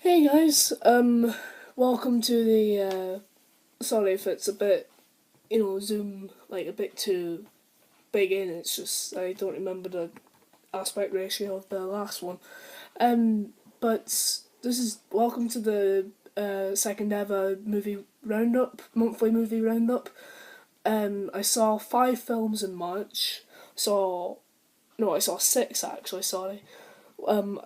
Hey guys, welcome to sorry if it's a bit, Zoom, like a bit too big in, it's just, I don't remember the aspect ratio of the last one. But this is, welcome to the, second ever movie roundup, monthly movie roundup. I saw 5 films in March, saw, no, I saw 6 actually, sorry. Um,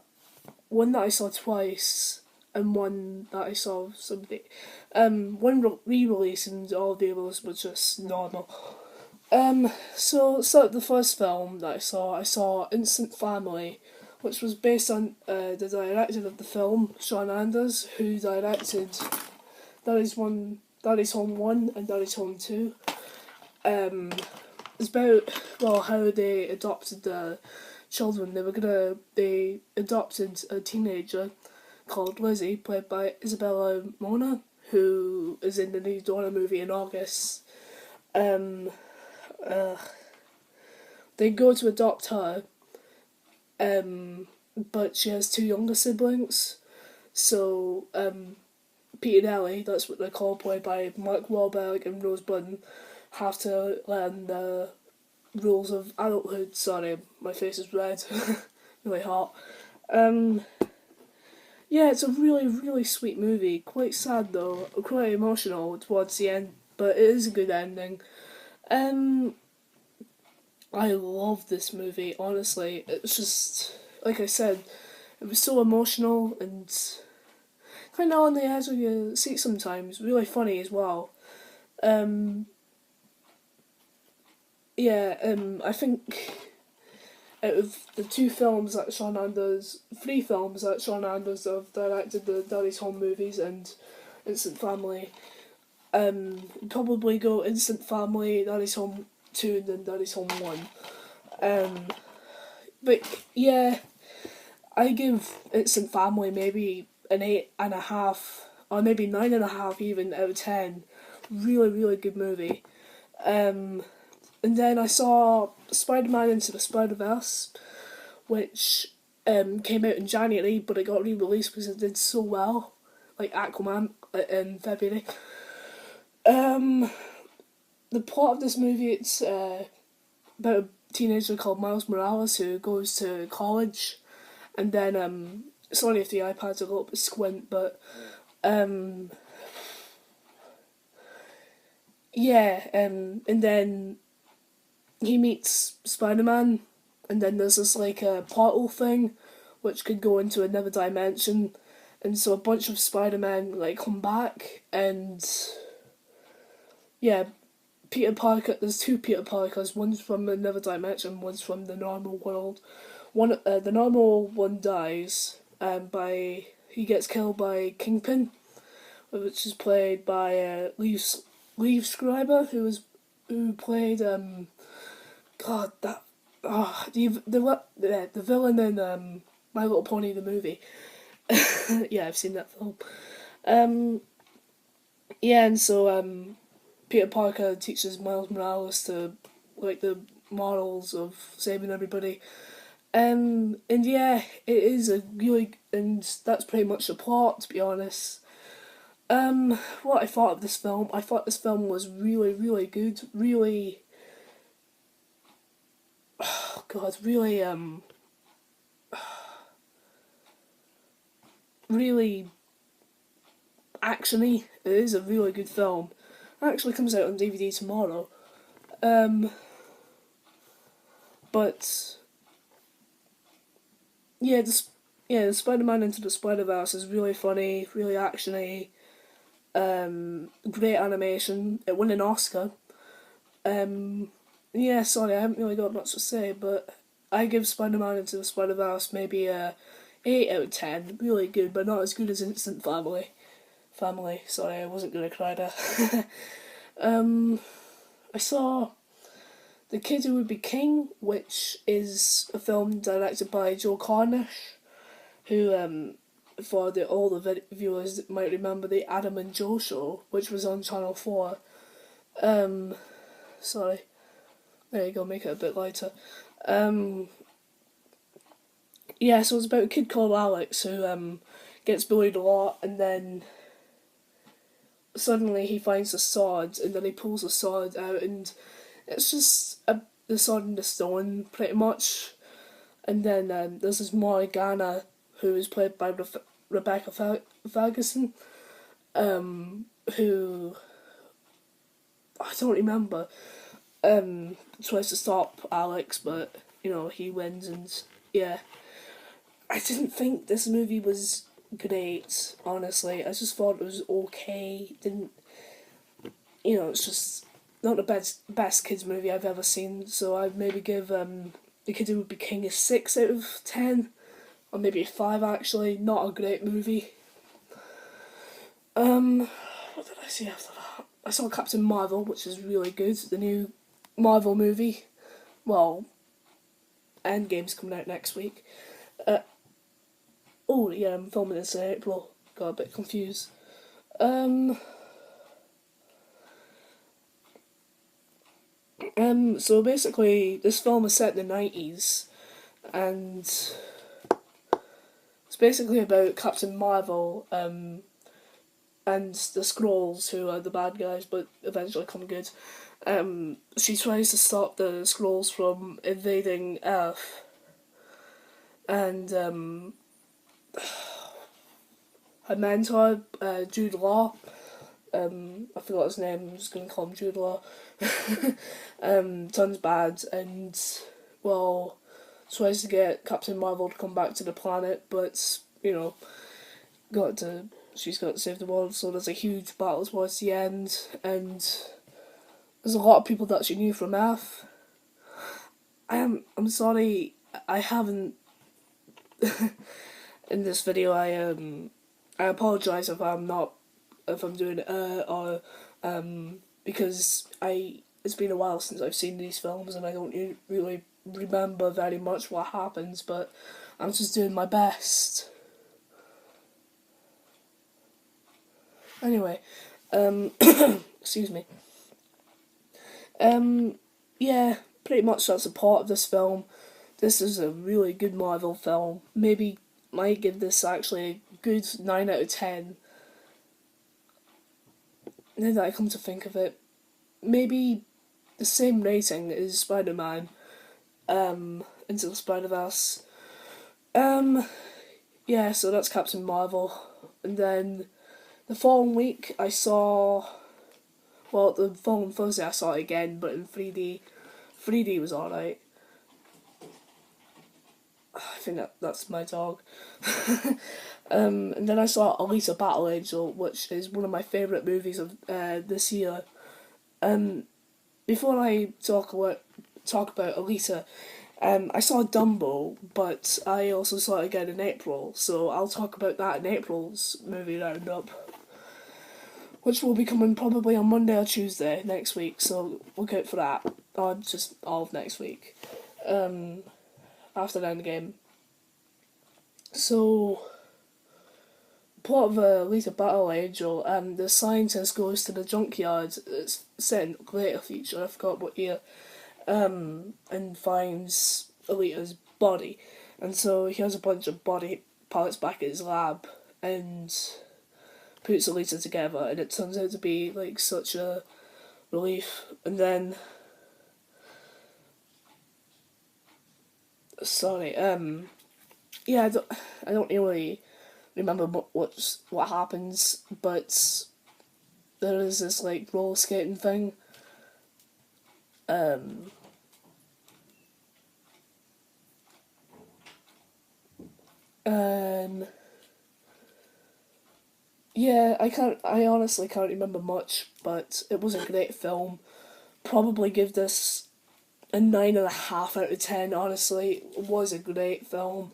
One that I saw twice and one that I saw somebody. One re-release and all the others were just normal. So the first film that I saw Instant Family, which was based on the director of the film, Sean Anders, who directed Daddy's Home 1 and Daddy's Home 2. Um, it's about, well, how they adopted the children. They adopted a teenager called Lizzie, played by Isabella Mona, who is in the new Donna movie in August. Um, uh, they go to adopt her, but she has 2 younger siblings. So Pete and Ellie, that's what they're called, played by Mark Wahlberg and Rose Byrne, have to learn the rules of adulthood. Sorry, my face is red, really hot. Um, yeah, it's a really, really sweet movie. Quite sad though, quite emotional towards the end, but it is a good ending. Um, I love this movie. Honestly, it's just like I said, it was so emotional and kind of on the edge of your seat sometimes. Really funny as well. Um, yeah. I think out of the 3 films that Sean Anders have directed, the Daddy's Home movies and Instant Family, probably go Instant Family, Daddy's Home 2, and then Daddy's Home 1. Um, but yeah, I give Instant Family maybe an 8.5, or maybe 9.5 even out of 10. Really, really good movie. Um, and then I saw Spider-Man Into the Spider-Verse, which came out in January, but it got re-released because it did so well, like Aquaman in February. Um, the plot of this movie, it's about a teenager called Miles Morales who goes to college, and then sorry if the iPad's a little bit squint, but um, yeah, and then he meets Spider-Man, and then there's this like a portal thing, which could go into another dimension, and so a bunch of Spider-Men like come back, and yeah, Peter Parker. There's 2 Peter Parkers. One's from another dimension. One's from the normal world. The normal one dies. By he gets killed by Kingpin, which is played by Leave Schreiber, who played God that the villain in My Little Pony the movie. Yeah, I've seen that film. Um, yeah, and so Peter Parker teaches Miles Morales to like the morals of saving everybody. And yeah, it is a really, and that's pretty much the plot, to be honest. What I thought of this film, I thought this film was really, really good. Really, oh God, really, really actiony. It is a really good film. It actually comes out on DVD tomorrow. Um, but yeah, the Spider-Man Into the Spider-Verse is really funny, really actiony. Great animation. It won an Oscar. Yeah, sorry, I haven't really got much to say, but I give Spider-Man Into the Spider-Verse maybe a 8 out of 10. Really good, but not as good as Instant Family. Sorry, I wasn't gonna cry there. um, I saw The Kid Who Would Be King, which is a film directed by Joe Cornish, who for all the viewers that might remember the Adam and Joe show, which was on Channel 4. Um, Sorry, there you go, make it a bit lighter. Um, yeah, so it's about a kid called Alex who gets bullied a lot, and then suddenly he finds a sword, and then he pulls the sword out, and it's just the sword in the stone, pretty much. And then there's this Morgana, who is played by Rebecca Ferguson, who I don't remember, tries to stop Alex, but he wins, and yeah. I didn't think this movie was great, honestly. I just thought it was okay. Didn't it's just not the best kids movie I've ever seen. So I'd maybe give The Kid Who Would Be King a 6 out of 10, or maybe a 5 actually. Not a great movie. What did I see after that? I saw Captain Marvel, which is really good. The new Marvel movie. Well, Endgame's coming out next week. Oh yeah, I'm filming this in April. Got a bit confused. So basically, this film is set in the 90s, and it's basically about Captain Marvel, and the Skrulls, who are the bad guys, but eventually come good. She tries to stop the Skrulls from invading Earth, and her mentor, Jude Law, I forgot his name, I'm just going to call him Jude Law, turns bad, and, well, tries to get Captain Marvel to come back to the planet, but, she's got to save the world, so there's a huge battle towards the end, and there's a lot of people that she knew from Earth. I'm sorry, I haven't, in this video, I apologise if I'm doing or because it's been a while since I've seen these films, and I don't really remember very much what happens, but I'm just doing my best. Anyway, excuse me. Yeah, pretty much that's the plot of this film. This is a really good Marvel film. Maybe might give this actually a good 9 out of 10. Now that I come to think of it, maybe the same rating as Spider-Man, Into the Spider-Verse. Yeah, so that's Captain Marvel. And then the following week the following Thursday I saw it again, but in 3D. 3D was alright. I think that's my dog. And then I saw Alita Battle Angel, which is one of my favourite movies of this year. Before I talk about Alita, I saw Dumbo, but I also saw it again in April, so I'll talk about that in April's movie roundup, which will be coming probably on Monday or Tuesday next week, so look out for that, or just all of next week, after Endgame. So, plot of Alita Battle Angel, the scientist goes to the junkyard, it's set in a later future, I forgot what year, and finds Alita's body. And so he has a bunch of body parts back at his lab, and puts Alita together, and it turns out to be like such a relief. And then, yeah, I don't really remember what happens, but there is this like roller skating thing. Yeah, I honestly can't remember much, but it was a great film. Probably give this a 9.5 out of 10, honestly. It was a great film.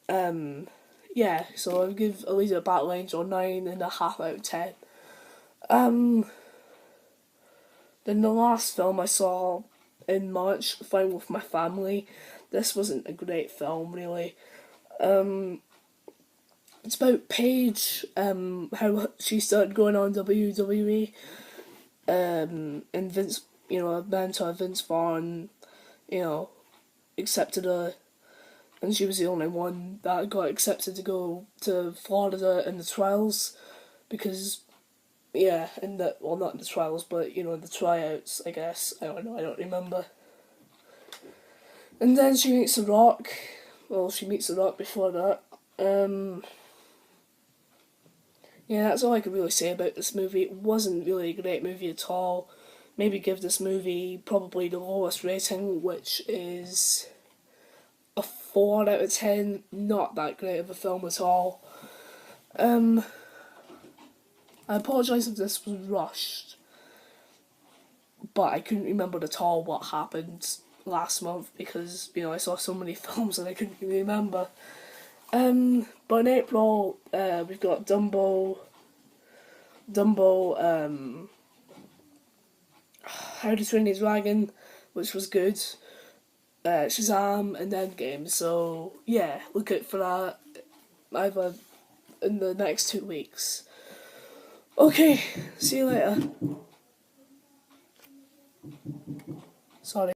Yeah, so I'll give Alita Battle Angel 9.5 out of 10. Then the last film I saw in March, Fine With My Family. This wasn't a great film, really. It's about Paige, how she started going on WWE, and Vince, her mentor Vince Vaughn, accepted her, and she was the only one that got accepted to go to Florida in the trials, because yeah, in the, well, not in the trials, but you know, the tryouts, I guess. I don't know, I don't remember. And then she meets The Rock. Well, she meets The Rock before that. Yeah, that's all I could really say about this movie. It wasn't really a great movie at all. Maybe give this movie probably the lowest rating, which is a 4 out of 10. Not that great of a film at all. I apologise if this was rushed, but I couldn't remember at all what happened last month because, you know, I saw so many films and I couldn't really remember. But in April, we've got Dumbo, How to Train Your Dragon, which was good, Shazam, and Endgame. So yeah, look out for that either in the next 2 weeks. Okay, see you later. Sorry.